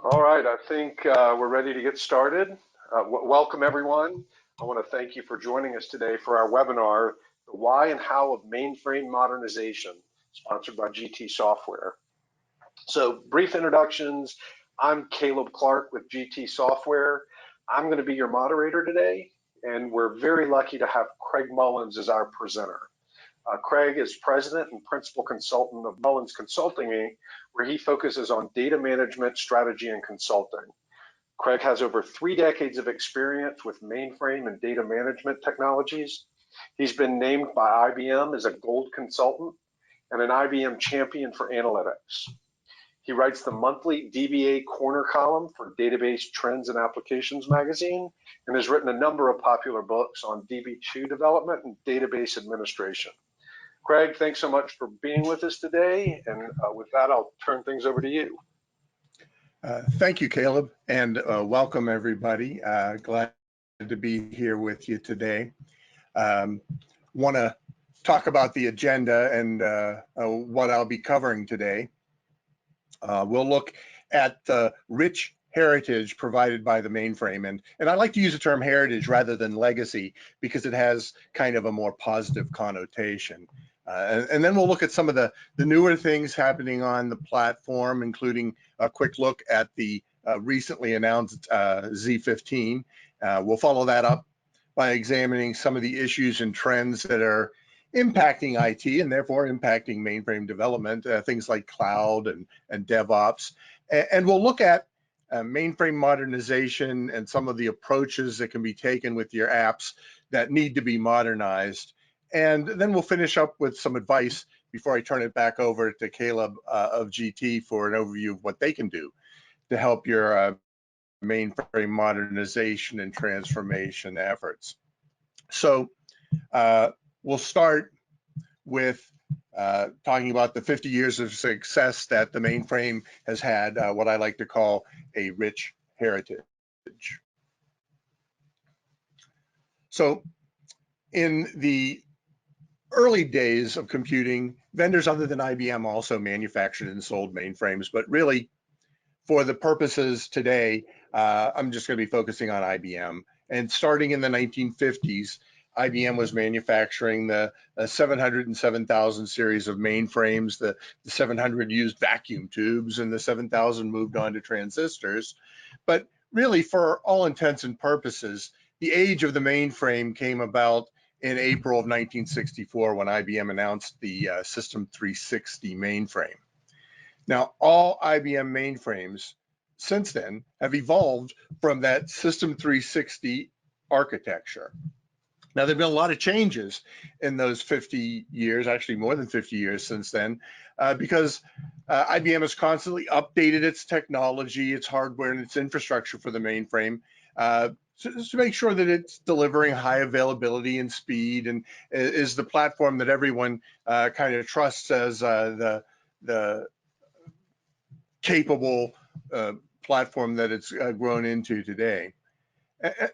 All right, I think we're ready to get started. Welcome, everyone. I want to thank you for joining us today for our webinar, The Why and How of Mainframe Modernization, sponsored by GT Software. So, brief introductions. I'm Caleb Clark with GT Software. I'm going to be your moderator today, and we're very lucky to have Craig Mullins as our presenter. Craig is president and principal consultant of Mullins Consulting, Inc., where he focuses on data management, strategy, and consulting. Craig has over 3 decades of experience with mainframe and data management technologies. He's been named by IBM as a gold consultant and an IBM champion for analytics. He writes the monthly DBA Corner column for Database Trends and Applications magazine and has written a number of popular books on DB2 development and database administration. Craig, thanks so much for being with us today. And with that, I'll turn things over to you. Thank you, Caleb, and welcome everybody. Glad to be here with you today. Want to talk about the agenda and what I'll be covering today. We'll look at the rich heritage provided by the mainframe, and I like to use the term heritage rather than legacy because it has kind of a more positive connotation. And then we'll look at some of the newer things happening on the platform, including a quick look at the recently announced Z15. We'll follow that up by examining some of the issues and trends that are impacting IT and therefore impacting mainframe development, things like cloud and DevOps. And we'll look at mainframe modernization and some of the approaches that can be taken with your apps that need to be modernized. And then we'll finish up with some advice before I turn it back over to Caleb of GT for an overview of what they can do to help your mainframe modernization and transformation efforts. So we'll start with talking about the 50 years of success that the mainframe has had, what I like to call a rich heritage. So in the early days of computing, vendors other than IBM also manufactured and sold mainframes, but really for the purposes today, I'm just going to be focusing on IBM. And starting in the 1950s, IBM was manufacturing the 700 and 7000 series of mainframes. The 700 used vacuum tubes and the 7000 moved on to transistors. But really, for all intents and purposes, the age of the mainframe came about in April of 1964 when IBM announced the System 360 mainframe. Now, all IBM mainframes since then have evolved from that System 360 architecture. Now, there have been a lot of changes in those 50 years, actually more than 50 years since then, because IBM has constantly updated its technology, its hardware, and its infrastructure for the mainframe to make sure that it's delivering high availability and speed and is the platform that everyone kind of trusts as the capable platform that it's grown into today.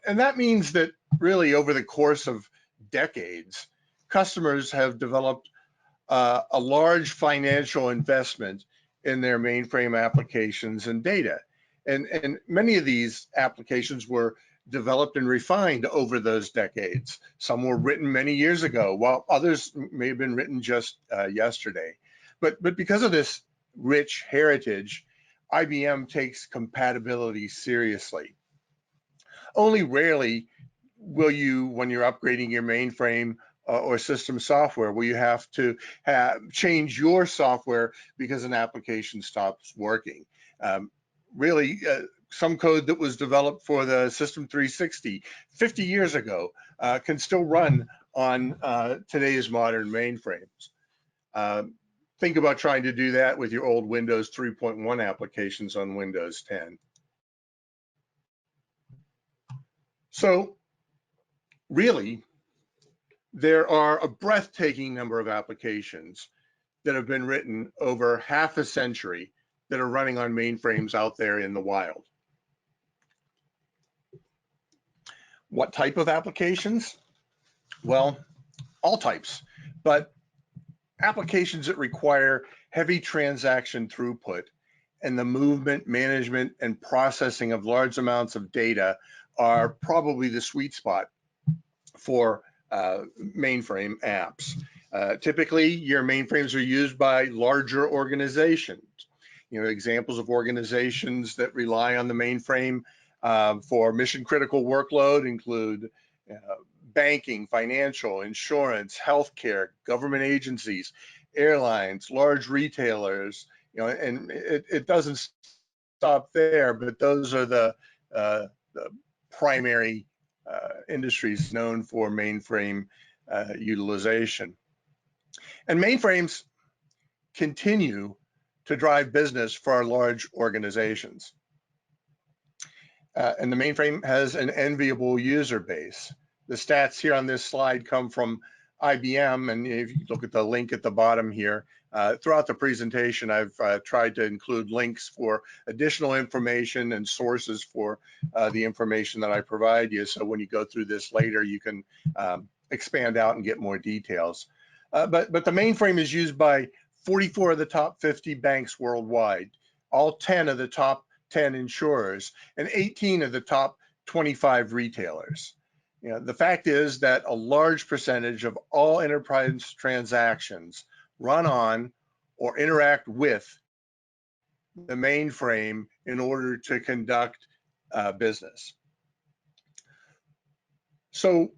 And that means that really over the course of decades, customers have developed a large financial investment in their mainframe applications and data. And many of these applications were developed and refined over those decades. Some were written many years ago, while others may have been written just yesterday. But because of this rich heritage, IBM takes compatibility seriously. Only rarely will you, when you're upgrading your mainframe or system software, will you have to change your software because an application stops working. Really, some code that was developed for the System 360 50 years ago can still run on today's modern mainframes. Think about trying to do that with your old Windows 3.1 applications on Windows 10. So really, there are a breathtaking number of applications that have been written over half a century that are running on mainframes out there in the wild. What type of applications? Well, all types, but applications that require heavy transaction throughput and the movement, management, and processing of large amounts of data are probably the sweet spot for mainframe apps. Typically, your mainframes are used by larger organizations. You know, examples of organizations that rely on the mainframe for mission critical workload include banking, financial, insurance, healthcare, government agencies, airlines, large retailers, you know, and it doesn't stop there, but those are the primary industries known for mainframe utilization. And mainframes continue to drive business for our large organizations. And the mainframe has an enviable user base. The stats here on this slide come from IBM, and if you look at the link at the bottom here, throughout the presentation, I've tried to include links for additional information and sources for the information that I provide you. So when you go through this later, you can expand out and get more details. But the mainframe is used by 44 of the top 50 banks worldwide, all 10 of the top 10 insurers, and 18 of the top 25 retailers. You know, the fact is that a large percentage of all enterprise transactions run on or interact with the mainframe in order to conduct business. So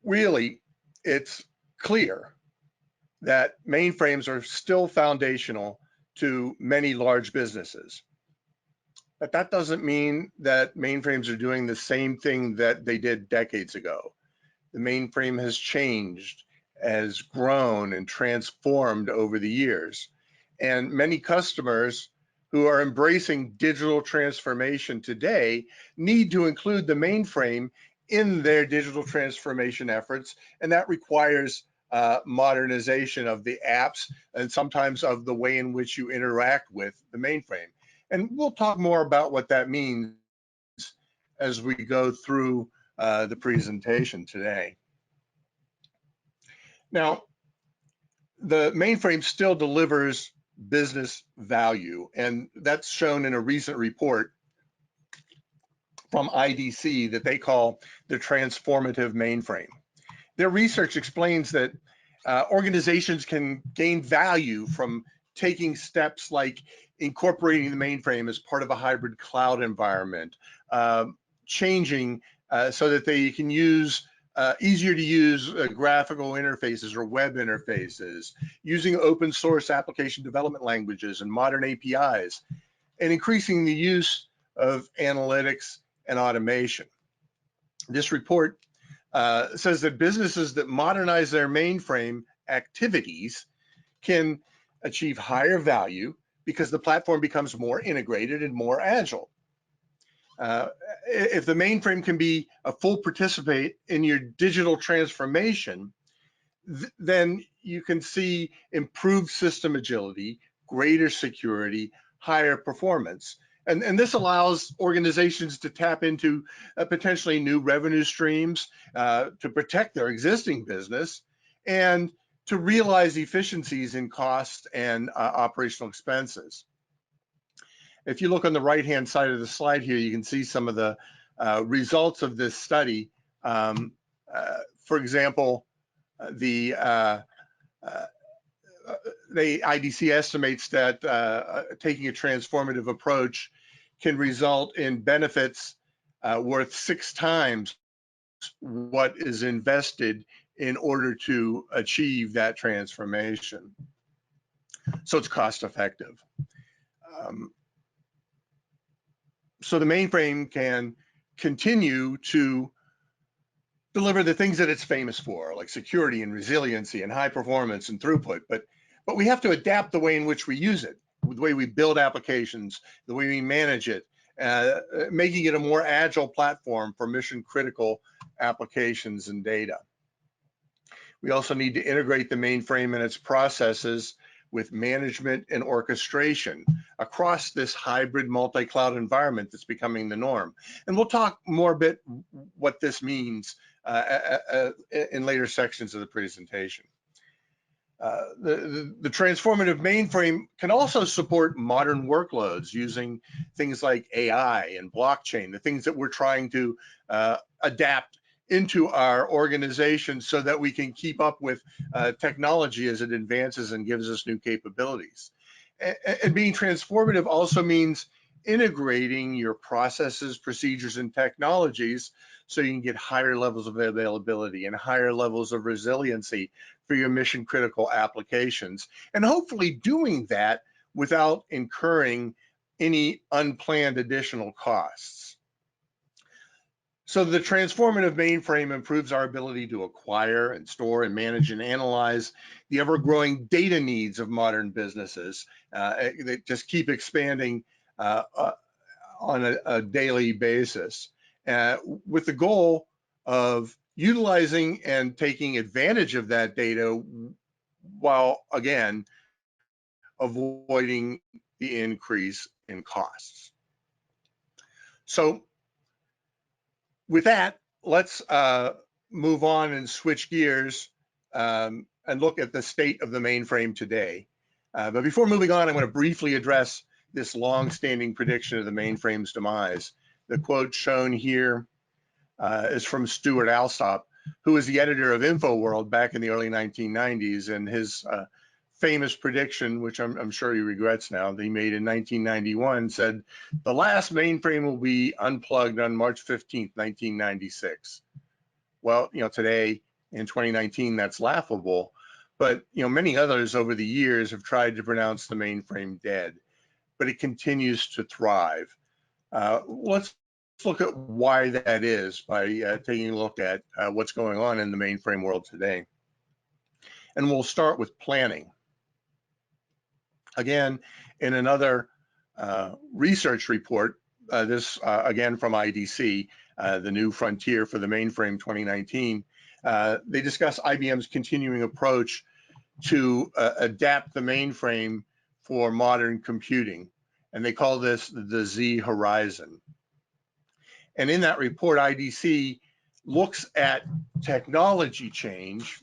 really, it's clear that mainframes are still foundational to many large businesses. But that doesn't mean that mainframes are doing the same thing that they did decades ago. The mainframe has changed, has grown and transformed over the years. And many customers who are embracing digital transformation today need to include the mainframe in their digital transformation efforts, and that requires modernization of the apps and sometimes of the way in which you interact with the mainframe. And we'll talk more about what that means as we go through the presentation today. Now, the mainframe still delivers business value, and that's shown in a recent report from IDC that they call the transformative mainframe. Their research explains that organizations can gain value from taking steps like incorporating the mainframe as part of a hybrid cloud environment, changing so that they can use easier to use graphical interfaces or web interfaces, using open source application development languages and modern APIs, and increasing the use of analytics and automation. This report says that businesses that modernize their mainframe activities can achieve higher value because the platform becomes more integrated and more agile. If the mainframe can be a full participant in your digital transformation, then you can see improved system agility, greater security, higher performance. And this allows organizations to tap into potentially new revenue streams, to protect their existing business, and to realize efficiencies in cost and operational expenses. If you look on the right-hand side of the slide here, you can see some of the results of this study. For example, the IDC estimates that taking a transformative approach can result in benefits worth 6 times what is invested in order to achieve that transformation. So it's cost effective. So the mainframe can continue to deliver the things that it's famous for, like security and resiliency and high performance and throughput, but we have to adapt the way in which we use it, the way we build applications, the way we manage it, making it a more agile platform for mission critical applications and data. We also need to integrate the mainframe and its processes with management and orchestration across this hybrid multi-cloud environment that's becoming the norm. And we'll talk more a bit what this means in later sections of the presentation. The transformative mainframe can also support modern workloads using things like AI and blockchain, the things that we're trying to adapt into our organization so that we can keep up with technology as it advances and gives us new capabilities. And being transformative also means integrating your processes, procedures, and technologies so you can get higher levels of availability and higher levels of resiliency for your mission critical applications, and hopefully doing that without incurring any unplanned additional costs. So the transformative mainframe improves our ability to acquire and store and manage and analyze the ever-growing data needs of modern businesses that just keep expanding on a daily basis, with the goal of utilizing and taking advantage of that data while, again, avoiding the increase in costs. So with that, let's move on and switch gears and look at the state of the mainframe today. But before moving on, I want to briefly address this long-standing prediction of the mainframe's demise. The quote shown here is from Stuart Alsop, who was the editor of InfoWorld back in the early 1990s, and his famous prediction, which I'm sure he regrets now, that he made in 1991, said, "The last mainframe will be unplugged on March 15th, 1996. Well, today in 2019, that's laughable, but many others over the years have tried to pronounce the mainframe dead, but it continues to thrive. Let's look at why that is by taking a look at what's going on in the mainframe world today. And we'll start with planning. Again, in another research report, this again from IDC, the New Frontier for the Mainframe 2019, they discuss IBM's continuing approach to adapt the mainframe for modern computing. And they call this the Z horizon. And in that report, IDC looks at technology change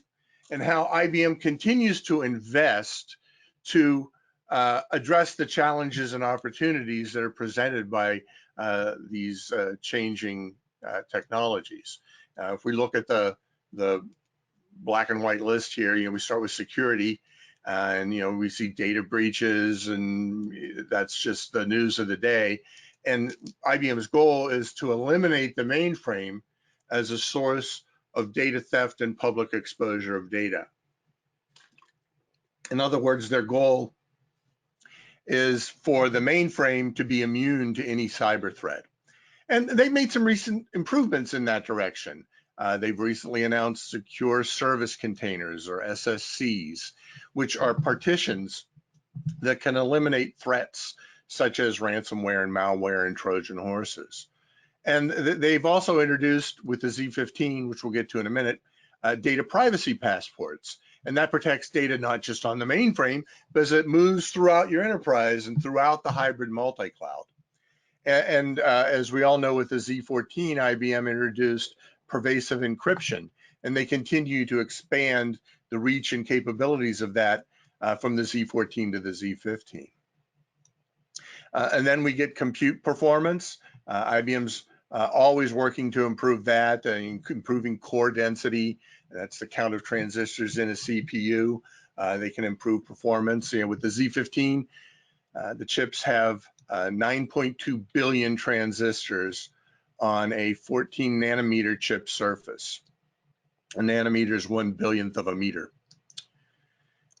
and how IBM continues to invest to address the challenges and opportunities that are presented by these changing technologies. If we look at the black and white list here, we start with security, and we see data breaches, and that's just the news of the day. And IBM's goal is to eliminate the mainframe as a source of data theft and public exposure of data. In other words, their goal is for the mainframe to be immune to any cyber threat. And they've made some recent improvements in that direction. They've recently announced secure service containers, or SSCs, which are partitions that can eliminate threats such as ransomware and malware and Trojan horses. And they've also introduced, with the Z15, which we'll get to in a minute, data privacy passports. And that protects data not just on the mainframe, but as it moves throughout your enterprise and throughout the hybrid multi-cloud. And as we all know, with the Z14, IBM introduced pervasive encryption, and they continue to expand the reach and capabilities of that from the Z14 to the Z15. And then we get compute performance. IBM's always working to improve that, improving core density. That's the count of transistors in a CPU. They can improve performance. With the Z15, the chips have 9.2 billion transistors on a 14 nanometer chip surface. A nanometer is 1/1000th of a meter.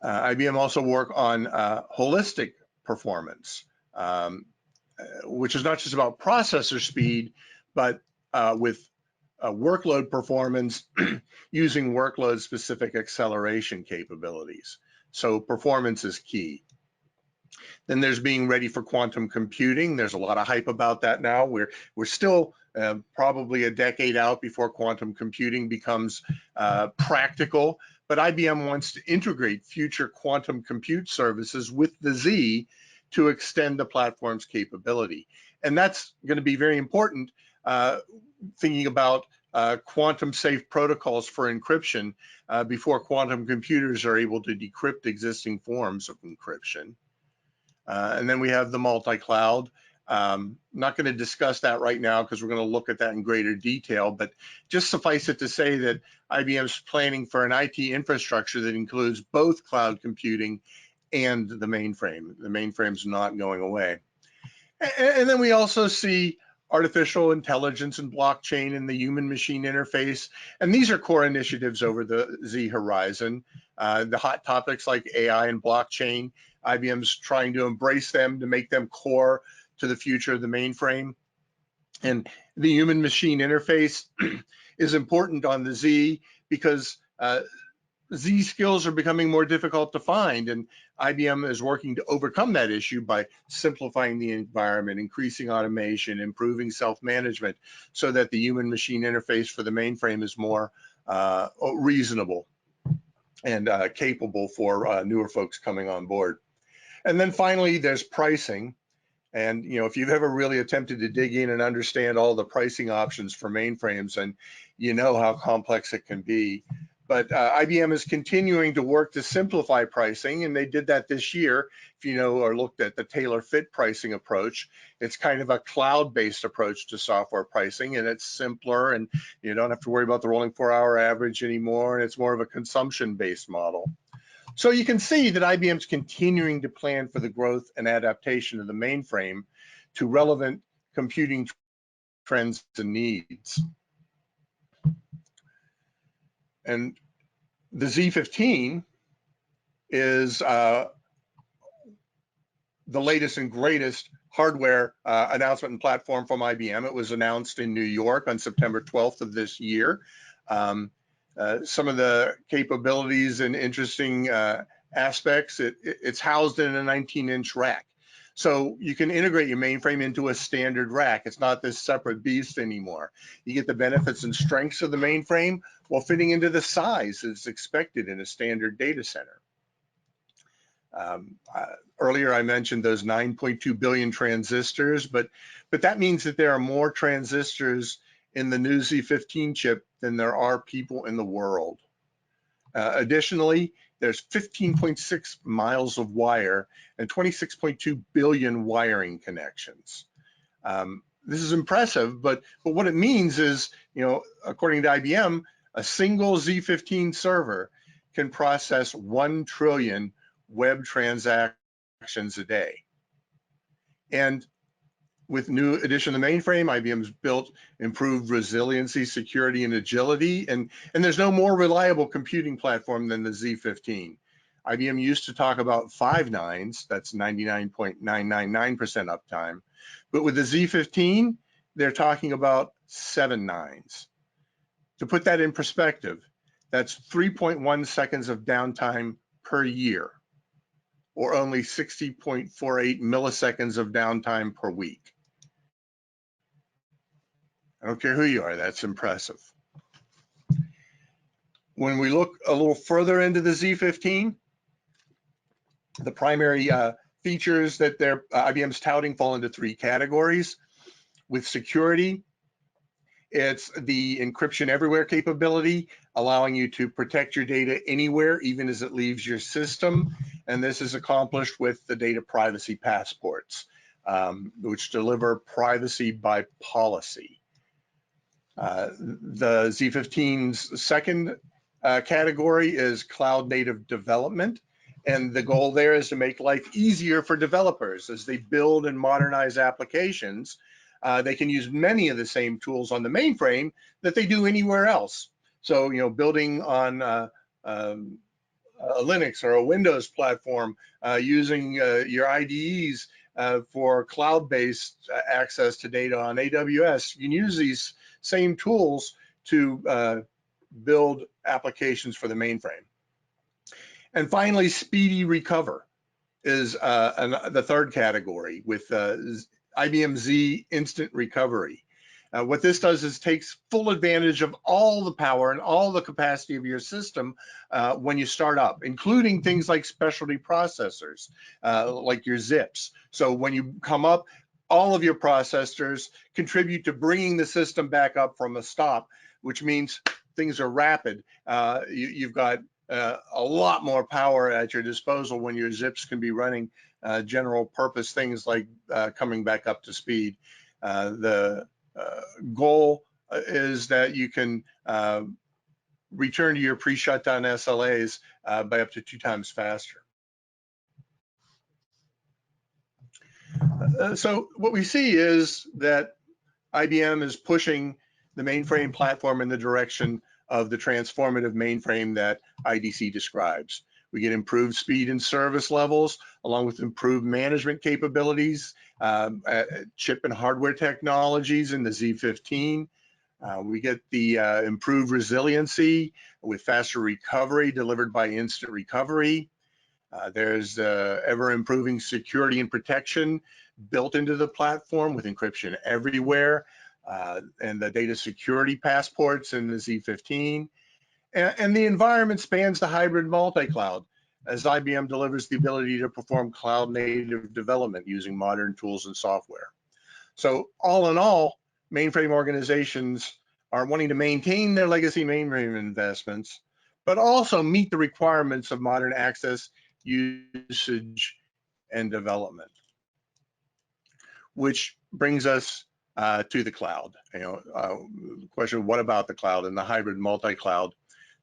IBM also work on holistic performance, which is not just about processor speed, but with workload performance using workload specific acceleration capabilities. So performance is key. Then there's being ready for quantum computing. There's a lot of hype about that now. We're still probably a decade out before quantum computing becomes practical, but IBM wants to integrate future quantum compute services with the Z to extend the platform's capability. And that's going to be very important thinking about quantum safe protocols for encryption before quantum computers are able to decrypt existing forms of encryption. And then we have the multi-cloud. Not going to discuss that right now because we're going to look at that in greater detail, but just suffice it to say that IBM's planning for an IT infrastructure that includes both cloud computing and the mainframe. The mainframe's not going away. And then we also see artificial intelligence and blockchain and the human-machine interface. And these are core initiatives over the Z horizon. The hot topics like AI and blockchain, IBM's trying to embrace them to make them core to the future of the mainframe. And the human-machine interface is important on the Z because Z skills are becoming more difficult to find, and IBM is working to overcome that issue by simplifying the environment, increasing automation, improving self-management, so that the human-machine interface for the mainframe is more reasonable and capable for newer folks coming on board. And then finally, there's pricing. And if you've ever really attempted to dig in and understand all the pricing options for mainframes, and you know how complex it can be. But IBM is continuing to work to simplify pricing, and they did that this year. If you know or looked at the tailor-fit pricing approach, it's kind of a cloud-based approach to software pricing, and it's simpler, and you don't have to worry about the rolling 4-hour average anymore, and it's more of a consumption-based model. So you can see that IBM's continuing to plan for the growth and adaptation of the mainframe to relevant computing trends and needs. And the Z15 is the latest and greatest hardware announcement and platform from IBM. It was announced in New York on September 12th of this year. Some of the capabilities and interesting aspects, it's housed in a 19-inch rack. So you can integrate your mainframe into a standard rack. It's not this separate beast anymore. You get the benefits and strengths of the mainframe while fitting into the size that's expected in a standard data center. Earlier I mentioned those 9.2 billion transistors, but that means that there are more transistors in the new Z15 chip than there are people in the world. Additionally, there's 15.6 miles of wire and 26.2 billion wiring connections. This is impressive, but what it means is, according to IBM, a single Z15 server can process 1 trillion web transactions a day. And with new addition to the mainframe, IBM's built improved resiliency, security, and agility, and there's no more reliable computing platform than the Z15. IBM used to talk about 5 nines, that's 99.999% uptime, but with the Z15, they're talking about 7 nines. To put that in perspective, that's 3.1 seconds of downtime per year, or only 60.48 milliseconds of downtime per week. I don't care who you are, that's impressive. When we look a little further into the Z15, the primary features that IBM's touting fall into 3 categories. With security, it's the encryption everywhere capability, allowing you to protect your data anywhere, even as it leaves your system. And this is accomplished with the data privacy passports, which deliver privacy by policy. The Z15's second category is cloud native development. And the goal there is to make life easier for developers as they build and modernize applications. They can use many of the same tools on the mainframe that they do anywhere else. So, building on a Linux or a Windows platform, using your IDEs for cloud-based access to data on AWS, you can use these same tools to build applications for the mainframe. And finally, speedy recover is the third category with IBM Z Instant Recovery. What this does is takes full advantage of all the power and all the capacity of your system when you start up, including things like specialty processors, like your zips. So when you come up, all of your processors contribute to bringing the system back up from a stop which means things are rapid. You've got a lot more power at your disposal when your zips can be running general purpose things like coming back up to speed. The goal is that you can return to your pre-shutdown SLAs by up to 2 times faster. So what we see is that IBM is pushing the mainframe platform in the direction of the transformative mainframe that IDC describes. We get improved speed and service levels, along with improved management capabilities, chip and hardware technologies in the Z15. We get the improved resiliency with faster recovery delivered by instant recovery. There's ever improving security and protection built into the platform with encryption everywhere, and the data security passports in the Z15. And the environment spans the hybrid multi-cloud as IBM delivers the ability to perform cloud native development using modern tools and software. So all in all, mainframe organizations are wanting to maintain their legacy mainframe investments, but also meet the requirements of modern access, usage, and development. Which brings us to the cloud. The question, what about the cloud and the hybrid multi-cloud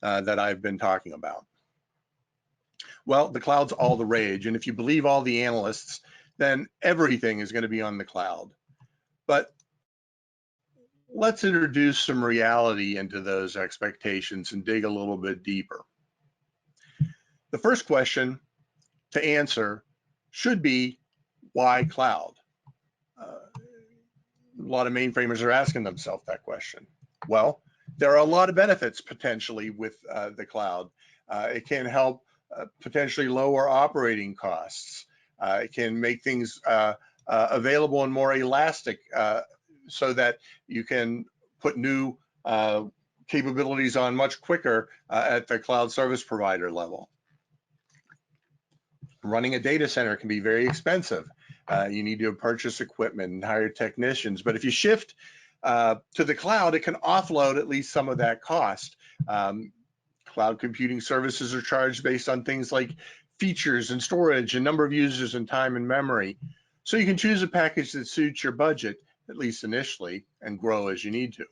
that I've been talking about? Well, the cloud's all the rage, and if you believe all the analysts, then everything is going to be on the cloud. But let's introduce some reality into those expectations and dig a little bit deeper. The first question to answer should be, why cloud? A lot of mainframers are asking themselves that question. Well, there are a lot of benefits potentially with the cloud. It can help potentially lower operating costs. It can make things available and more elastic so that you can put new capabilities on much quicker at the cloud service provider level. Running a data center can be very expensive. You need to purchase equipment and hire technicians. But if you shift to the cloud, it can offload at least some of that cost. Cloud computing services are charged based on things like features and storage and number of users and time and memory. So you can choose a package that suits your budget, at least initially, and grow as you need to.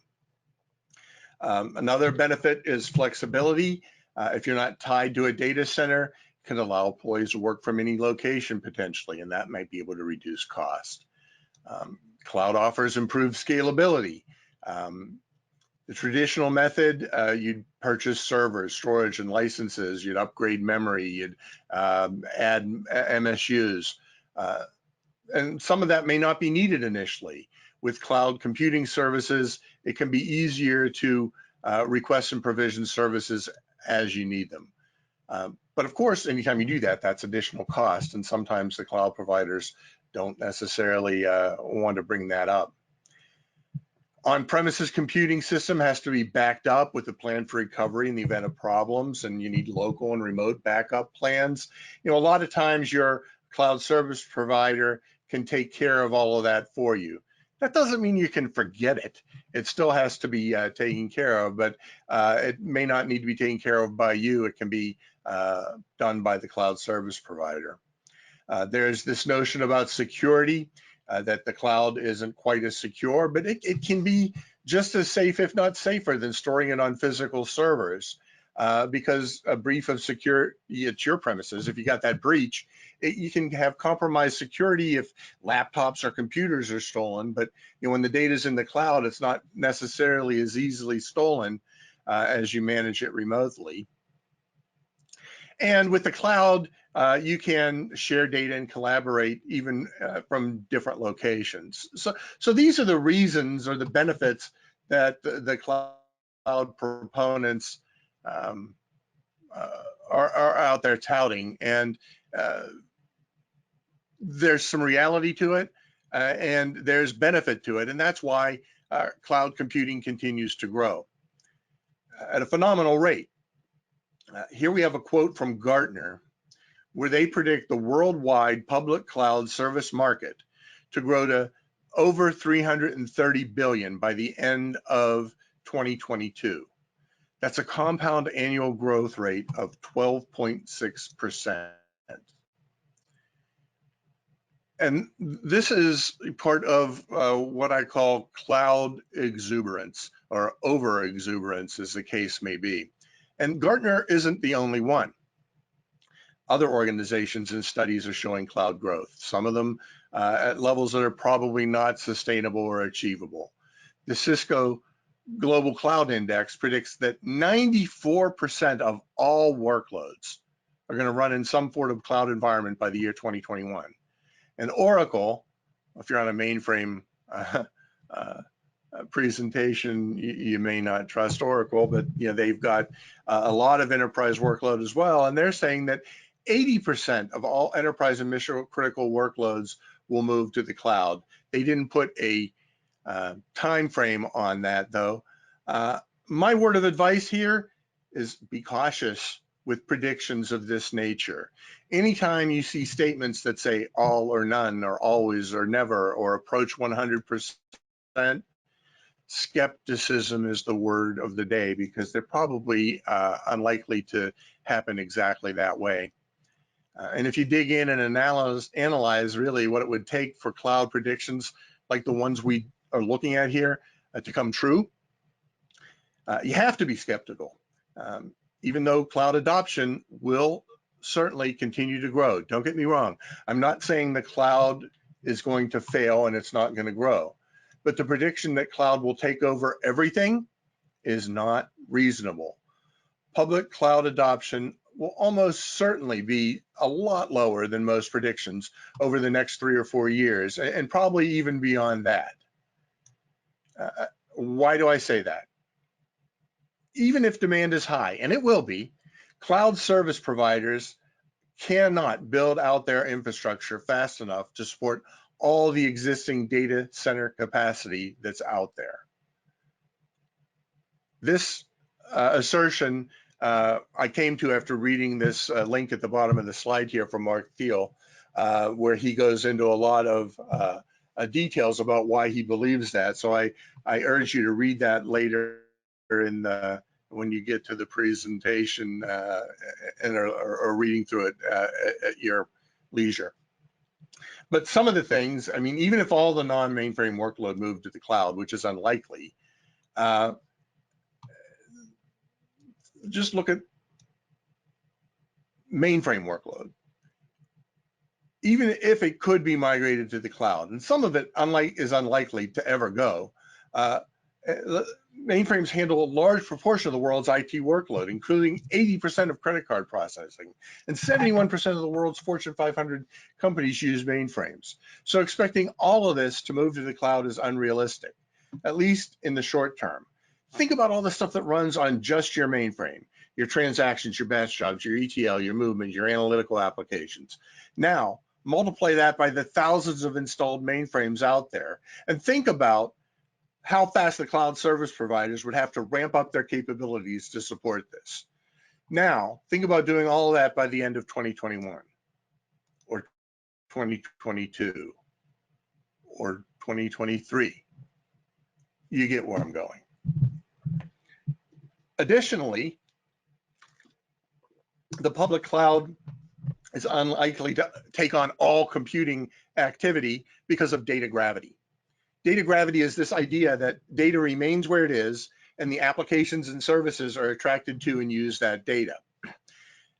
Another benefit is flexibility. If you're not tied to a data center, can allow employees to work from any location potentially, and that might be able to reduce cost. Cloud offers improved scalability. The traditional method, you'd purchase servers, storage, and licenses. You'd upgrade memory. You'd add MSUs. And some of that may not be needed initially. With cloud computing services, it can be easier to request and provision services as you need them. But of course, anytime you do that, that's additional cost, and sometimes the cloud providers don't necessarily want to bring that up. On-premises computing system has to be backed up with a plan for recovery in the event of problems, and you need local and remote backup plans. A lot of times your cloud service provider can take care of all of that for you. That doesn't mean you can forget it. It still has to be taken care of, but it may not need to be taken care of by you. It can be done by the cloud service provider. There's this notion about security, that the cloud isn't quite as secure, but it can be just as safe, if not safer, than storing it on physical servers. Because a breach of security at your premises, if you got that breach, you can have compromised security if laptops or computers are stolen. But when the data's in the cloud, it's not necessarily as easily stolen as you manage it remotely. And with the cloud, you can share data and collaborate even from different locations. So these are the reasons or the benefits that the cloud proponents are out there touting, and there's some reality to it, and there's benefit to it, and that's why cloud computing continues to grow at a phenomenal rate. Here we have a quote from Gartner, where they predict the worldwide public cloud service market to grow to over $330 billion by the end of 2022. That's a compound annual growth rate of 12.6%. And this is part of what I call cloud exuberance, or over exuberance as the case may be. And Gartner isn't the only one. Other organizations and studies are showing cloud growth, some of them at levels that are probably not sustainable or achievable. The Cisco Global Cloud Index predicts that 94% of all workloads are going to run in some sort of cloud environment by the year 2021. And Oracle, if you're on a mainframe presentation, you may not trust Oracle, but they've got a lot of enterprise workload as well, and they're saying that 80% of all enterprise and mission critical workloads will move to the cloud. They didn't put a time frame on that, though. My word of advice here is be cautious with predictions of this nature. Anytime you see statements that say all or none or always or never or approach 100%, skepticism is the word of the day, because they're probably unlikely to happen exactly that way. And if you dig in and analyze really what it would take for cloud predictions like the ones we are looking at here to come true, you have to be skeptical. Even though cloud adoption will certainly continue to grow. Don't get me wrong. I'm not saying the cloud is going to fail and it's not going to grow, but the prediction that cloud will take over everything is not reasonable. Public cloud adoption will almost certainly be a lot lower than most predictions over the next 3 or 4 years, and probably even beyond that. Why do I say that? Even if demand is high, and it will be, cloud service providers cannot build out their infrastructure fast enough to support all the existing data center capacity that's out there. This assertion I came to after reading this link at the bottom of the slide here from Mark Thiel, where he goes into a lot of details about why he believes that. So I urge you to read that later in when you get to the presentation or reading through it at your leisure. But some of the things, I mean, even if all the non-mainframe workload moved to the cloud, which is unlikely, just look at mainframe workload. Even if it could be migrated to the cloud, and some of it is unlikely to ever go, mainframes handle a large proportion of the world's IT workload, including 80% of credit card processing, and 71% of the world's Fortune 500 companies use mainframes. So expecting all of this to move to the cloud is unrealistic, at least in the short term. Think about all the stuff that runs on just your mainframe, your transactions, your batch jobs, your ETL, your movement, your analytical applications. Now, multiply that by the thousands of installed mainframes out there, and think about how fast the cloud service providers would have to ramp up their capabilities to support this. Now, think about doing all of that by the end of 2021, or 2022, or 2023. You get where I'm going. Additionally, the public cloud is unlikely to take on all computing activity because of data gravity. Data gravity is this idea that data remains where it is and the applications and services are attracted to and use that data.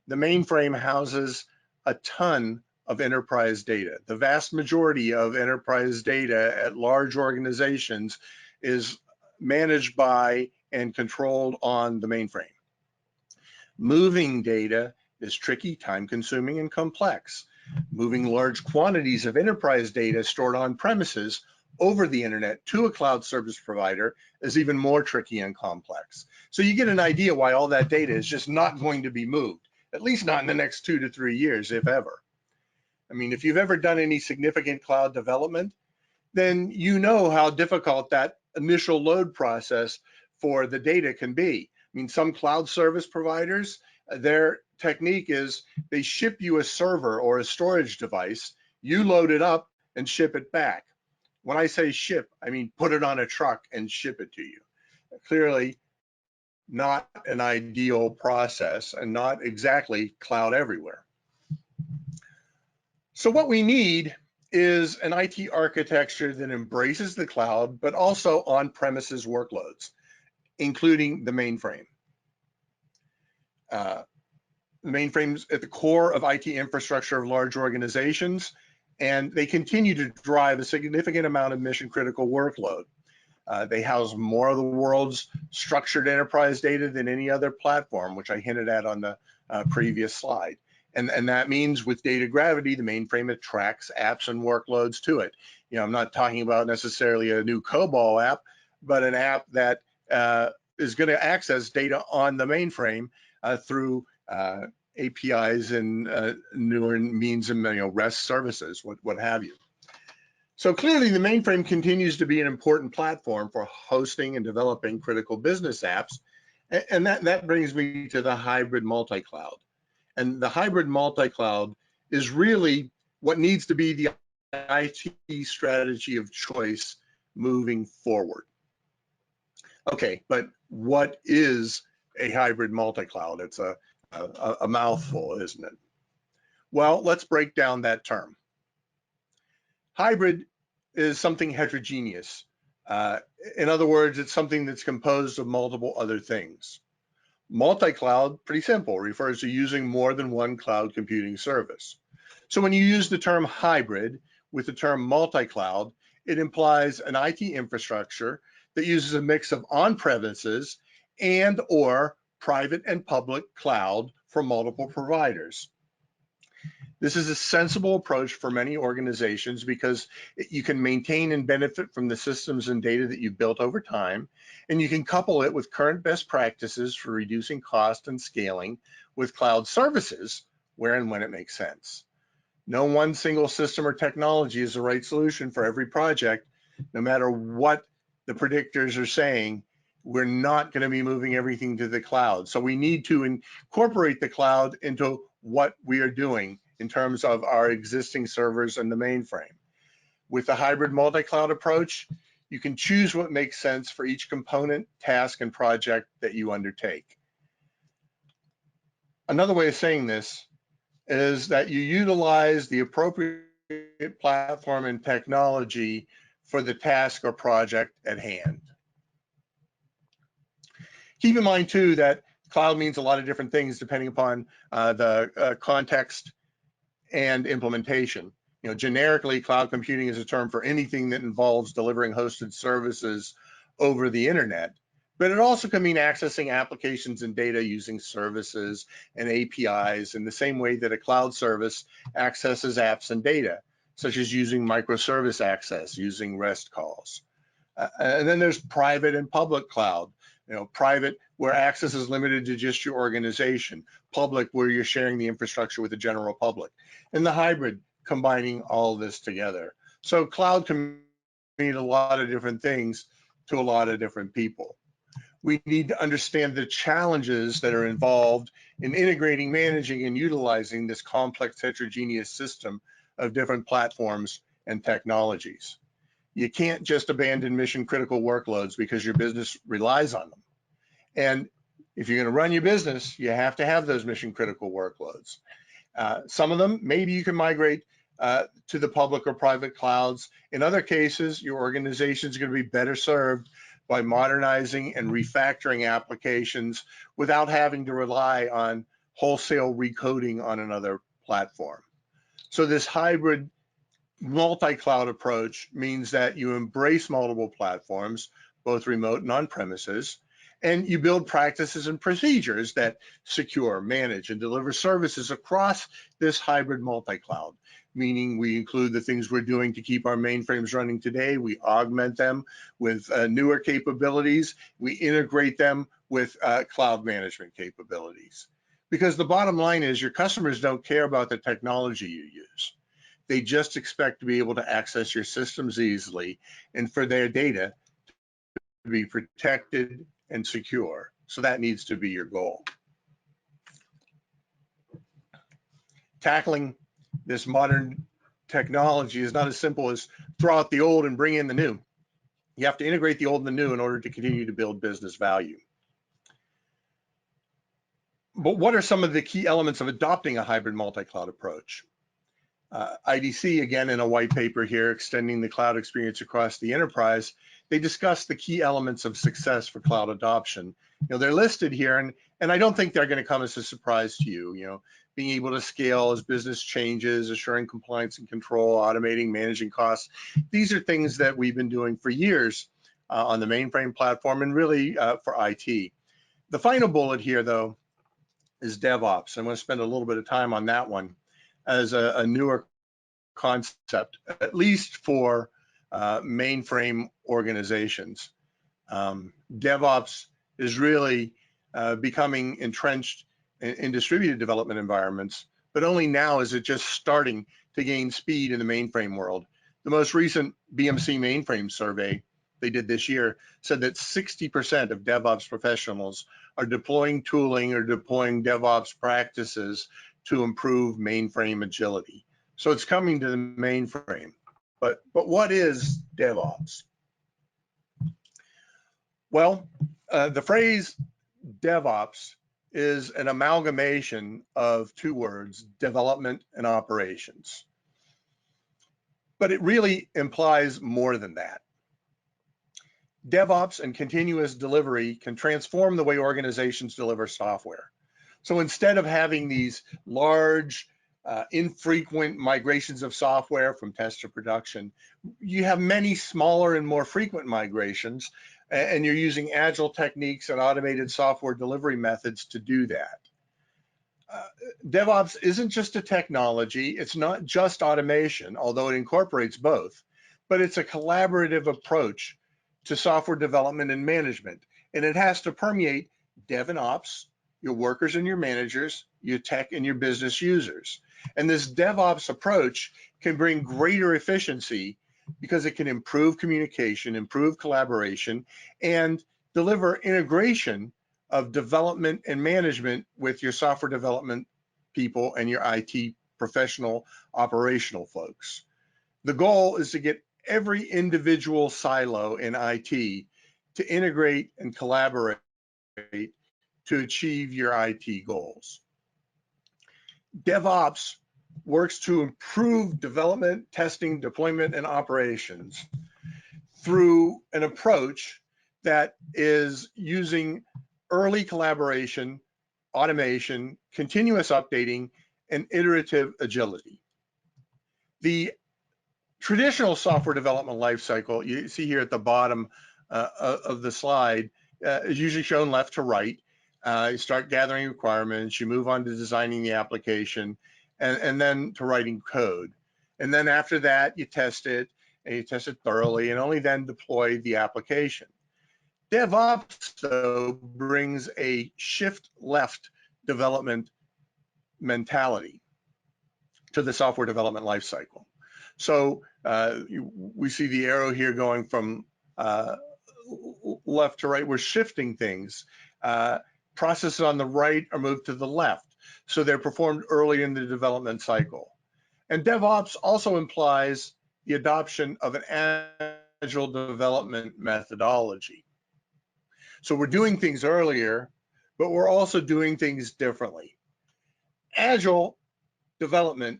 The mainframe houses a ton of enterprise data. The vast majority of enterprise data at large organizations is managed by and controlled on the mainframe. Moving data is tricky, time-consuming, and complex. Moving large quantities of enterprise data stored on premises over the internet to a cloud service provider is even more tricky and complex. So you get an idea why all that data is just not going to be moved, at least not in the next 2 to 3 years, if ever. I mean, if you've ever done any significant cloud development, then you know how difficult that initial load process for the data can be. I mean, some cloud service providers, their technique is they ship you a server or a storage device, you load it up and ship it back. When I say ship, I mean put it on a truck and ship it to you. clearly not an ideal process and not exactly cloud everywhere. So what we need is an IT architecture that embraces the cloud, but also on-premises workloads, including the mainframe. The mainframe's at the core of IT infrastructure of large organizations, and they continue to drive a significant amount of mission-critical workload. They house more of the world's structured enterprise data than any other platform, which I hinted at on the previous slide. And that means with data gravity, the mainframe attracts apps and workloads to it. You know, I'm not talking about necessarily a new COBOL app, but an app that is going to access data on the mainframe through APIs and newer means and REST services, what have you. So clearly the mainframe continues to be an important platform for hosting and developing critical business apps. And that brings me to the hybrid multi-cloud. And the hybrid multi-cloud is really what needs to be the IT strategy of choice moving forward. Okay, but what is a hybrid multi-cloud? It's a mouthful, isn't it? Well, let's break down that term. Hybrid is something heterogeneous. In other words, it's something that's composed of multiple other things. Multi-cloud, pretty simple, refers to using more than one cloud computing service. So when you use the term hybrid with the term multi-cloud, it implies an IT infrastructure that uses a mix of on-premises and or private and public cloud for multiple providers. This is a sensible approach for many organizations because you can maintain and benefit from the systems and data that you've built over time, and you can couple it with current best practices for reducing cost and scaling with cloud services where and when it makes sense. No one single system or technology is the right solution for every project. No matter what the predictors are saying, we're not going to be moving everything to the cloud. So we need to incorporate the cloud into what we are doing in terms of our existing servers and the mainframe. With the hybrid multi-cloud approach, you can choose what makes sense for each component, task, and project that you undertake. Another way of saying this is that you utilize the appropriate platform and technology for the task or project at hand. Keep in mind too that cloud means a lot of different things depending upon the context and implementation. You know, generically, cloud computing is a term for anything that involves delivering hosted services over the internet, but it also can mean accessing applications and data using services and APIs in the same way that a cloud service accesses apps and data, such as using microservice access, using REST calls. And then there's private and public cloud. You know, private where access is limited to just your organization, public where you're sharing the infrastructure with the general public, and the hybrid combining all this together. So cloud can mean a lot of different things to a lot of different people. We need to understand the challenges that are involved in integrating, managing, and utilizing this complex heterogeneous system of different platforms and technologies. You can't just abandon mission critical workloads because your business relies on them. And if you're going to run your business, you have to have those mission critical workloads. Some of them, maybe you can migrate to the public or private clouds. In other cases, your organization is going to be better served by modernizing and refactoring applications without having to rely on wholesale recoding on another platform. So this hybrid multi-cloud approach means that you embrace multiple platforms, both remote and on-premises, and you build practices and procedures that secure, manage, and deliver services across this hybrid multi-cloud, meaning we include the things we're doing to keep our mainframes running today, we augment them with newer capabilities, we integrate them with cloud management capabilities. Because the bottom line is your customers don't care about the technology you use. They just expect to be able to access your systems easily and for their data to be protected and secure. So that needs to be your goal. Tackling this modern technology is not as simple as throw out the old and bring in the new. You have to integrate the old and the new in order to continue to build business value. But what are some of the key elements of adopting a hybrid multi-cloud approach? IDC, again, in a white paper here, extending the cloud experience across the enterprise, they discuss the key elements of success for cloud adoption. They're listed here, and I don't think they're going to come as a surprise to you. Being able to scale as business changes, assuring compliance and control, automating, managing costs. These are things that we've been doing for years on the mainframe platform and really for IT. The final bullet here, though, is DevOps. I'm going to spend a little bit of time on that one as a newer concept, at least for mainframe organizations. DevOps is really becoming entrenched in distributed development environments, but only now is it just starting to gain speed in the mainframe world. The most recent BMC mainframe survey they did this year said that 60% of DevOps professionals are deploying tooling or deploying DevOps practices to improve mainframe agility. So it's coming to the mainframe. But what is DevOps? Well, the phrase DevOps is an amalgamation of two words, development and operations. But it really implies more than that. DevOps and continuous delivery can transform the way organizations deliver software. So instead of having these large, infrequent migrations of software from test to production, you have many smaller and more frequent migrations, and you're using agile techniques and automated software delivery methods to do that. DevOps isn't just a technology, it's not just automation, although it incorporates both, but it's a collaborative approach to software development and management. And it has to permeate dev and ops, your workers and your managers, your tech and your business users. And this DevOps approach can bring greater efficiency because it can improve communication, improve collaboration, and deliver integration of development and management with your software development people and your IT professional operational folks. The goal is to get every individual silo in IT to integrate and collaborate to achieve your IT goals. DevOps works to improve development, testing, deployment, and operations through an approach that is using early collaboration, automation, continuous updating, and iterative agility. The traditional software development lifecycle, you see here at the bottom of the slide, is usually shown left to right. You start gathering requirements, you move on to designing the application, and then to writing code. And then after that, you test it, and you test it thoroughly, and only then deploy the application. DevOps, though, brings a shift-left development mentality to the software development lifecycle. So we see the arrow here going from left to right. We're shifting things. Processes on the right are moved to the left, so they're performed early in the development cycle. And DevOps also implies the adoption of an agile development methodology. So we're doing things earlier, but we're also doing things differently. Agile development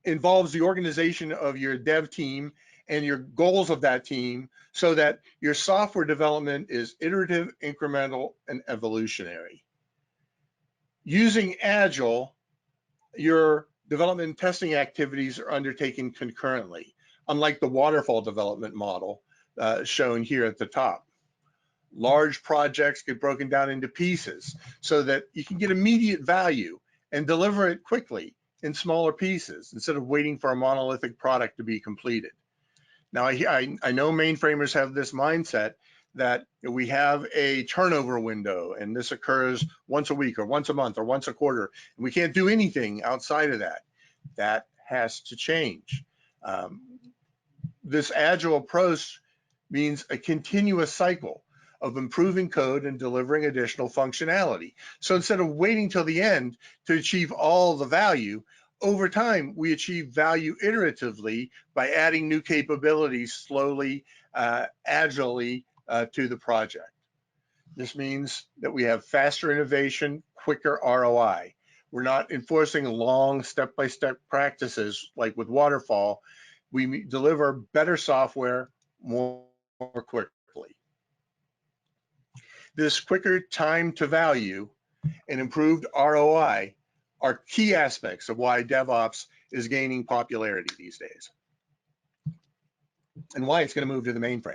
involves the organization of your dev team and your goals of that team so that your software development is iterative, incremental, and evolutionary. Using Agile, your development and testing activities are undertaken concurrently, unlike the waterfall development model shown here at the top. Large projects get broken down into pieces so that you can get immediate value and deliver it quickly in smaller pieces instead of waiting for a monolithic product to be completed. Now, I know mainframers have this mindset that we have a turnover window and this occurs once a week or once a month or once a quarter, and we can't do anything outside of that. That has to change. This agile approach means a continuous cycle of improving code and delivering additional functionality. So instead of waiting till the end to achieve all the value, over time, we achieve value iteratively by adding new capabilities slowly, agilely to the project. This means that we have faster innovation, quicker ROI. We're not enforcing long step-by-step practices like with waterfall. We deliver better software more quickly. This quicker time to value and improved ROI are key aspects of why DevOps is gaining popularity these days and why it's going to move to the mainframe.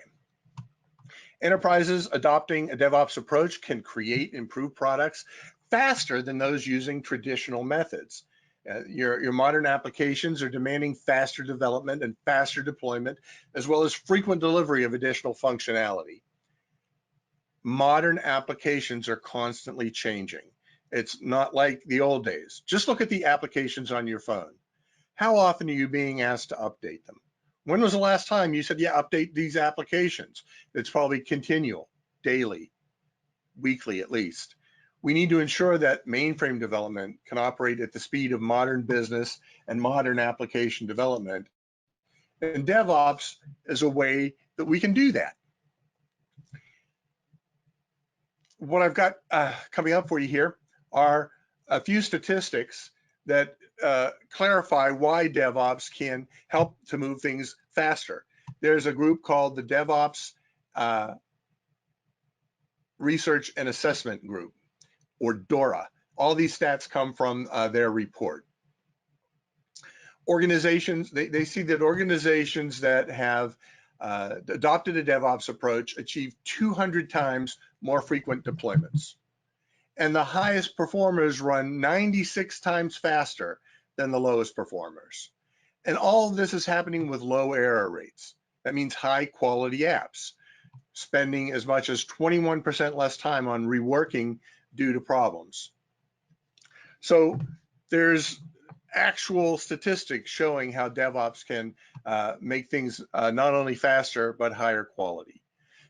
Enterprises adopting a DevOps approach can create improved products faster than those using traditional methods. Your modern applications are demanding faster development and faster deployment, as well as frequent delivery of additional functionality. Modern applications are constantly changing. It's not like the old days. Just look at the applications on your phone. How often are you being asked to update them? When was the last time you said, yeah, update these applications? It's probably continual, daily, weekly at least. We need to ensure that mainframe development can operate at the speed of modern business and modern application development. And DevOps is a way that we can do that. What I've got coming up for you here are a few statistics that clarify why DevOps can help to move things faster. There's a group called the DevOps Research and Assessment Group, or DORA. All these stats come from their report. Organizations, they see that organizations that have adopted a DevOps approach achieve 200 times more frequent deployments. And the highest performers run 96 times faster than the lowest performers. And all of this is happening with low error rates. That means high quality apps, spending as much as 21% less time on reworking due to problems. So there's actual statistics showing how DevOps can make things not only faster, but higher quality.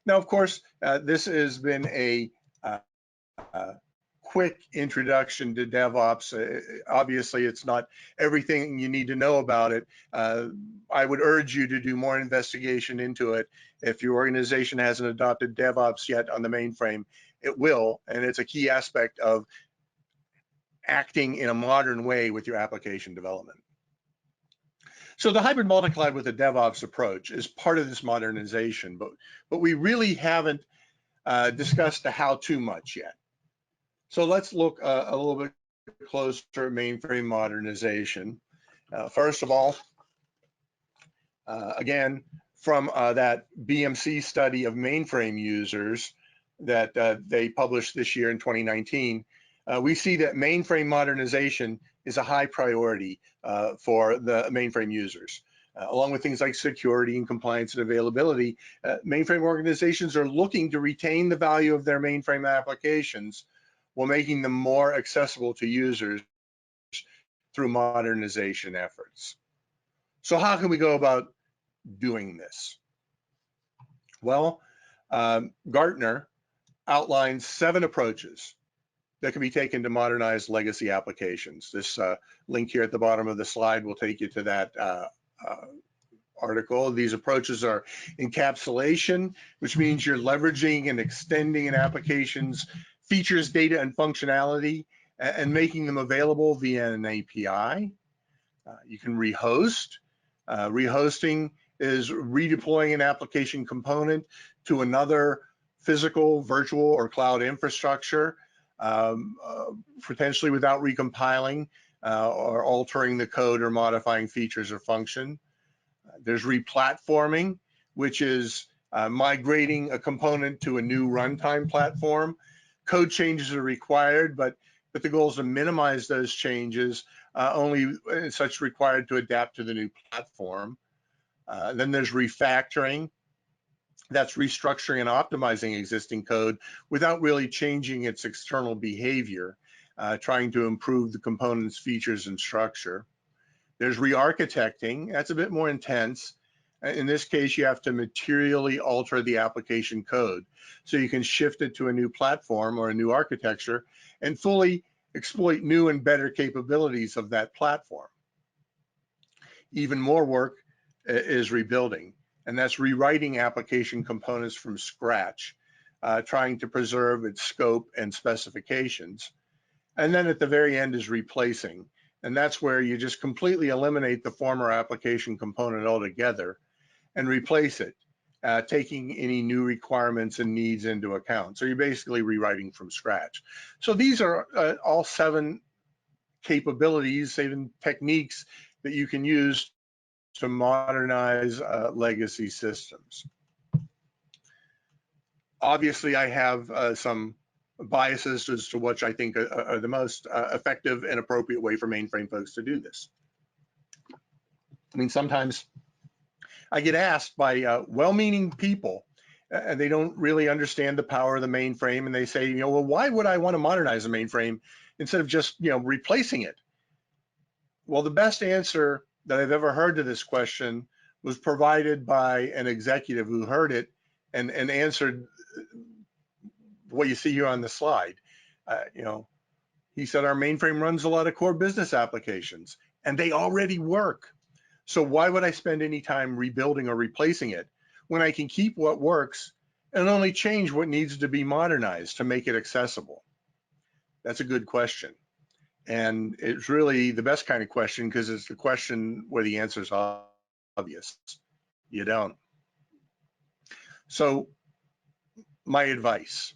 Now, of course, this has been a quick introduction to DevOps. Obviously, it's not everything you need to know about it. I would urge you to do more investigation into it. If your organization hasn't adopted DevOps yet on the mainframe, it will, and it's a key aspect of acting in a modern way with your application development. So the hybrid multi-cloud with a DevOps approach is part of this modernization, but we really haven't discussed the how-to much yet. So let's look a little bit closer at mainframe modernization. First of all, again, from that BMC study of mainframe users that they published this year in 2019, we see that mainframe modernization is a high priority for the mainframe users. Along with things like security and compliance and availability, mainframe organizations are looking to retain the value of their mainframe applications while making them more accessible to users through modernization efforts. So how can we go about doing this? Well, Gartner outlines 7 approaches that can be taken to modernize legacy applications. This link here at the bottom of the slide will take you to that article. These approaches are encapsulation, which means you're leveraging and extending an application's features, data, and functionality and making them available via an API. You can rehost. Rehosting is redeploying an application component to another physical, virtual, or cloud infrastructure, potentially without recompiling or altering the code or modifying features or function. There's replatforming, which is migrating a component to a new runtime platform. Code changes are required, but the goal is to minimize those changes, only such required to adapt to the new platform. Then there's refactoring. That's restructuring and optimizing existing code without really changing its external behavior, trying to improve the component's features and structure. There's re-architecting. That's a bit more intense. In this case, you have to materially alter the application code so you can shift it to a new platform or a new architecture and fully exploit new and better capabilities of that platform. Even more work is rebuilding, and that's rewriting application components from scratch, trying to preserve its scope and specifications. And then at the very end is replacing. And that's where you just completely eliminate the former application component altogether and replace it, taking any new requirements and needs into account. So you're basically rewriting from scratch. So these are all 7 capabilities, 7 techniques that you can use to modernize legacy systems. Obviously, I have some biases as to which I think are the most effective and appropriate way for mainframe folks to do this. I mean, sometimes I get asked by well-meaning people, and they don't really understand the power of the mainframe, and they say, you know, well, why would I want to modernize a mainframe instead of just, you know, replacing it? Well, the best answer that I've ever heard to this question was provided by an executive who heard it and answered what you see here on the slide. You know, he said, our mainframe runs a lot of core business applications, and they already work. So why would I spend any time rebuilding or replacing it when I can keep what works and only change what needs to be modernized to make it accessible? That's a good question. And it's really the best kind of question because it's the question where the answer is obvious. You don't. So my advice,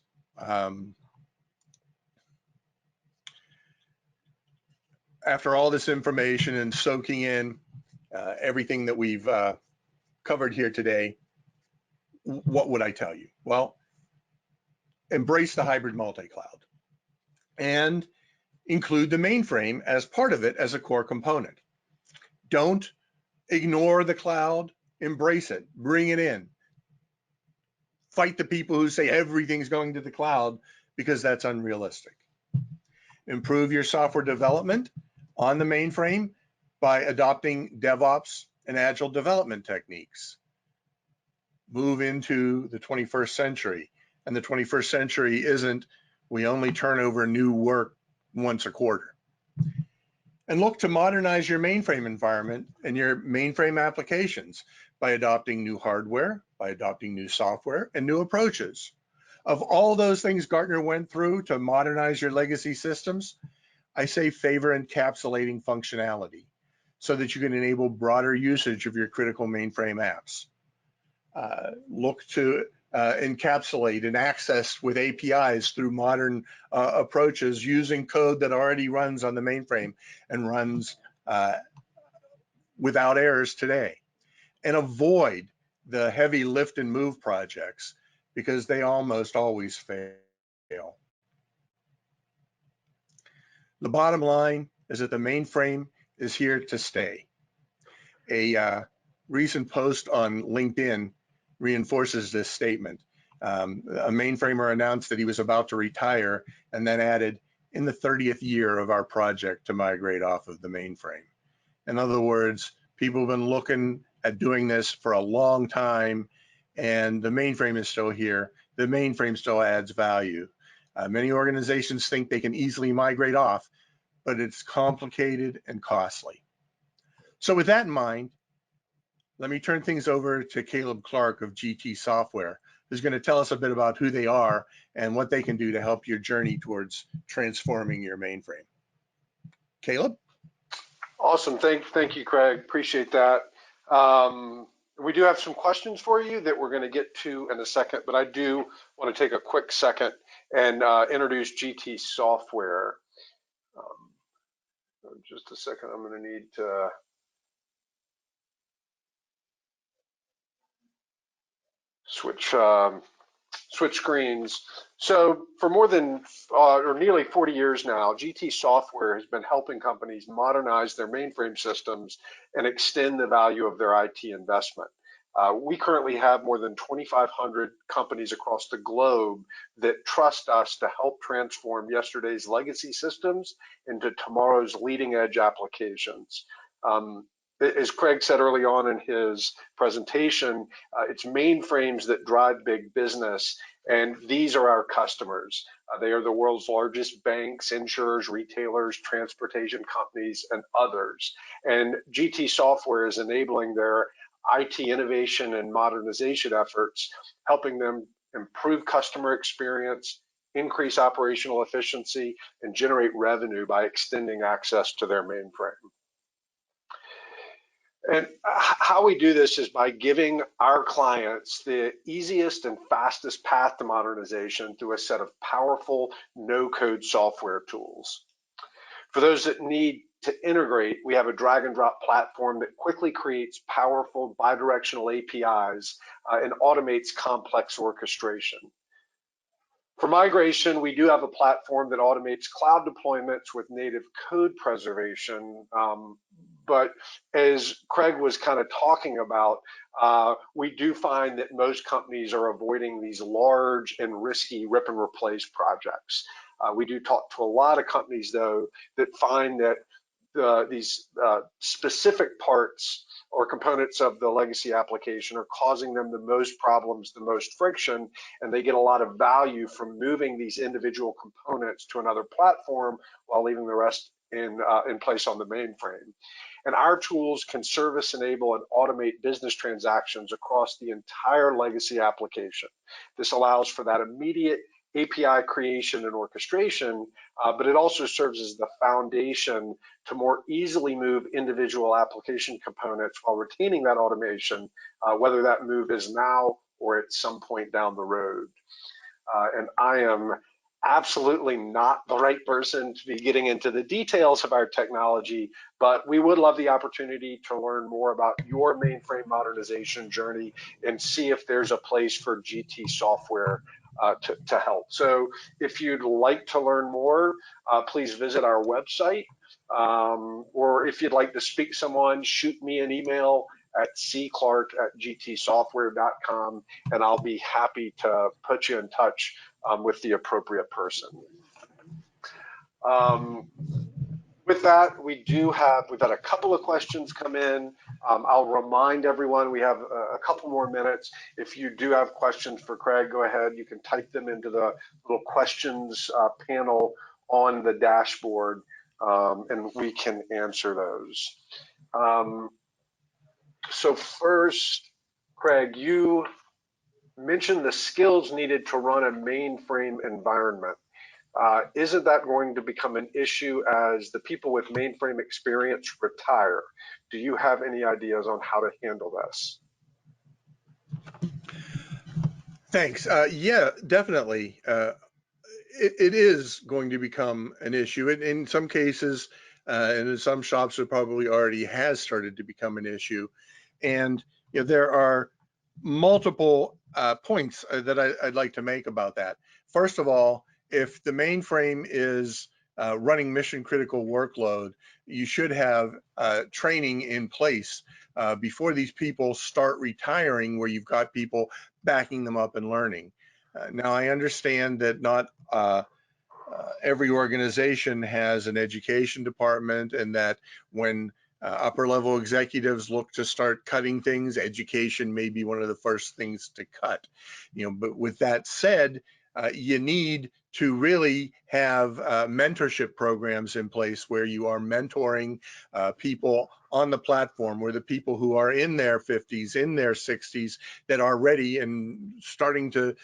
after all this information and soaking in everything that we've covered here today, what would I tell you? Well, embrace the hybrid multi-cloud and include the mainframe as part of it as a core component. Don't ignore the cloud, embrace it, bring it in. Fight the people who say everything's going to the cloud because that's unrealistic. Improve your software development on the mainframe by adopting DevOps and agile development techniques. Move into the 21st century. And the 21st century isn't we only turn over new work once a quarter. And look to modernize your mainframe environment and your mainframe applications by adopting new hardware, by adopting new software and new approaches. Of all those things Gartner went through to modernize your legacy systems, I say favor encapsulating functionality so that you can enable broader usage of your critical mainframe apps. Look to encapsulate and access with APIs through modern approaches using code that already runs on the mainframe and runs without errors today. And avoid the heavy lift and move projects because they almost always fail. The bottom line is that the mainframe is here to stay. A recent post on LinkedIn reinforces this statement. A mainframer announced that he was about to retire and then added, in the 30th year of our project to migrate off of the mainframe. In other words, people have been looking at doing this for a long time, and the mainframe is still here. The mainframe still adds value. Many organizations think they can easily migrate off, but it's complicated and costly. So with that in mind, let me turn things over to Caleb Clark of GT Software, who's going to tell us a bit about who they are and what they can do to help your journey towards transforming your mainframe. Caleb? Awesome. Thank you, Craig. Appreciate that. We do have some questions for you that we're going to get to in a second, but I do want to take a quick second and introduce GT Software. Just a second, I'm going to need to switch screens. So for more than or nearly 40 years now, GT Software has been helping companies modernize their mainframe systems and extend the value of their IT investment. We currently have more than 2,500 companies across the globe that trust us to help transform yesterday's legacy systems into tomorrow's leading edge applications. as Craig said early on in his presentation, it's mainframes that drive big business, and these are our customers. They are the world's largest banks, insurers, retailers, transportation companies, and others. And GT Software is enabling their IT innovation and modernization efforts, helping them improve customer experience, increase operational efficiency, and generate revenue by extending access to their mainframe. And how we do this is by giving our clients the easiest and fastest path to modernization through a set of powerful no-code software tools. For those that need to integrate, we have a drag and drop platform that quickly creates powerful bidirectional APIs and automates complex orchestration. For migration, we do have a platform that automates cloud deployments with native code preservation. But as Craig was kind of talking about, we do find that most companies are avoiding these large and risky rip and replace projects. We do talk to a lot of companies, though, that find that these specific parts or components of the legacy application are causing them the most problems, the most friction, and they get a lot of value from moving these individual components to another platform while leaving the rest in place on the mainframe. And our tools can service, enable, and automate business transactions across the entire legacy application. This allows for that immediate API creation and orchestration, but it also serves as the foundation to more easily move individual application components while retaining that automation, whether that move is now or at some point down the road. And I am absolutely not the right person to be getting into the details of our technology, but we would love the opportunity to learn more about your mainframe modernization journey and see if there's a place for GT Software to help. So if you'd like to learn more, please visit our website, or if you'd like to speak to someone, shoot me an email at cclark@gtsoftware.com, and I'll be happy to put you in touch with the appropriate person. With that, we've had a couple of questions come in. I'll remind everyone we have a couple more minutes. If you do have questions for Craig, go ahead. You can type them into the little questions panel on the dashboard, and we can answer those. So first, Craig, you mentioned the skills needed to run a mainframe environment. Isn't that going to become an issue as the people with mainframe experience retire? Do you have any ideas on how to handle this? Thanks. Yeah, definitely. It is going to become an issue. In some cases, and in some shops, it probably already has started to become an issue. And there are multiple points that I'd like to make about that. First of all, if the mainframe is running mission critical workload, you should have training in place before these people start retiring, where you've got people backing them up and learning. Now, I understand that not every organization has an education department, and that when upper level executives look to start cutting things, education may be one of the first things to cut. But with that said, you need to really have mentorship programs in place where you are mentoring people on the platform, where the people who are in their 50s, in their 60s, that are ready and starting to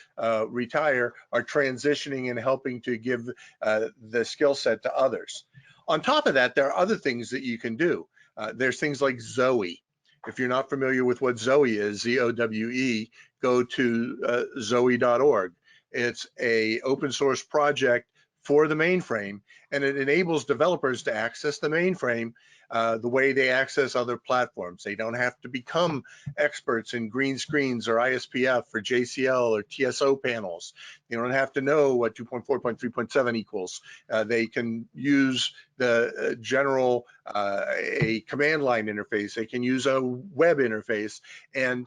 retire are transitioning and helping to give the skill set to others. On top of that, there are other things that you can do. There's things like Zoe. If you're not familiar with what Zoe is, Z-O-W-E, go to zoe.org. It's an open source project for the mainframe, and it enables developers to access the mainframe the way they access other platforms. They don't have to become experts in green screens or ISPF or JCL or TSO panels. You don't have to know what 2.4.3.7 equals. They can use the general a command line interface. They can use a web interface and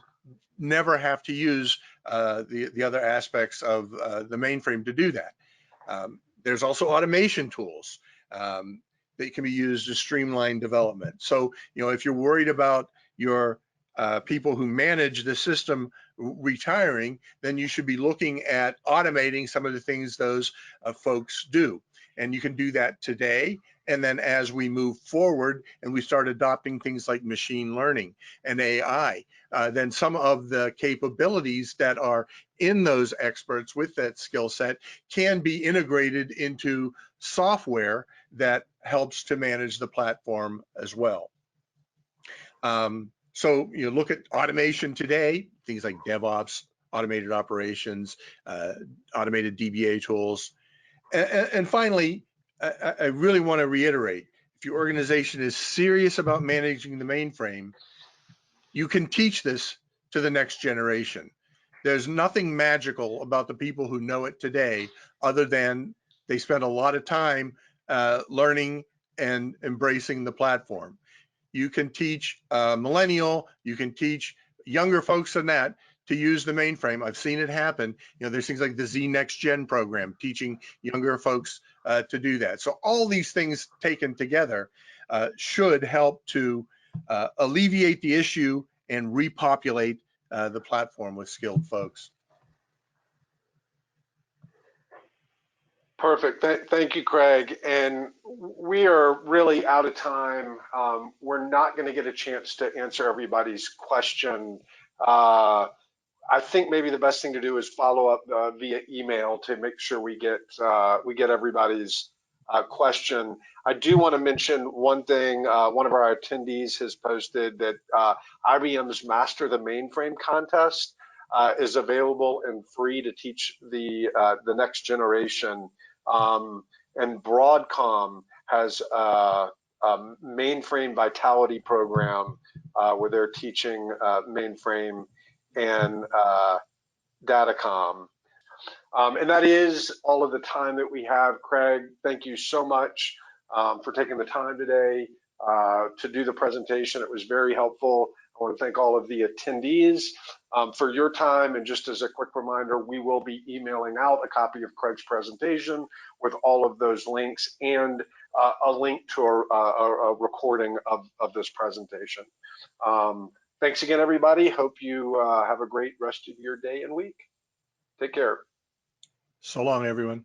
never have to use the other aspects of the mainframe to do that. There's also automation tools. that can be used to streamline development. So, if you're worried about your people who manage the system retiring, then you should be looking at automating some of the things those folks do. And you can do that today. And then as we move forward and we start adopting things like machine learning and AI, then some of the capabilities that are in those experts with that skill set can be integrated into software that helps to manage the platform as well. So look at automation today, things like DevOps, automated operations, automated DBA tools. And finally, I really want to reiterate, if your organization is serious about managing the mainframe, you can teach this to the next generation. There's nothing magical about the people who know it today, other than they spent a lot of time learning and embracing the platform. You can teach millennial, you can teach younger folks than that to use the mainframe. I've seen it happen. There's things like the Z Next Gen program teaching younger folks to do that. So all these things taken together should help to alleviate the issue and repopulate the platform with skilled folks. Perfect. Thank you, Craig. And we are really out of time. We're not going to get a chance to answer everybody's question. I think maybe the best thing to do is follow up via email to make sure we get everybody's question. I do want to mention one thing. One of our attendees has posted that IBM's Master the Mainframe contest is available and free to teach the next generation. And Broadcom has a mainframe vitality program where they're teaching mainframe and Datacom. And that is all of the time that we have. Craig, thank you so much for taking the time today to do the presentation. It was very helpful. I want to thank all of the attendees for your time. And just as a quick reminder, we will be emailing out a copy of Craig's presentation with all of those links and a link to a recording of this presentation. Thanks again, everybody. Hope you have a great rest of your day and week. Take care. So long, everyone.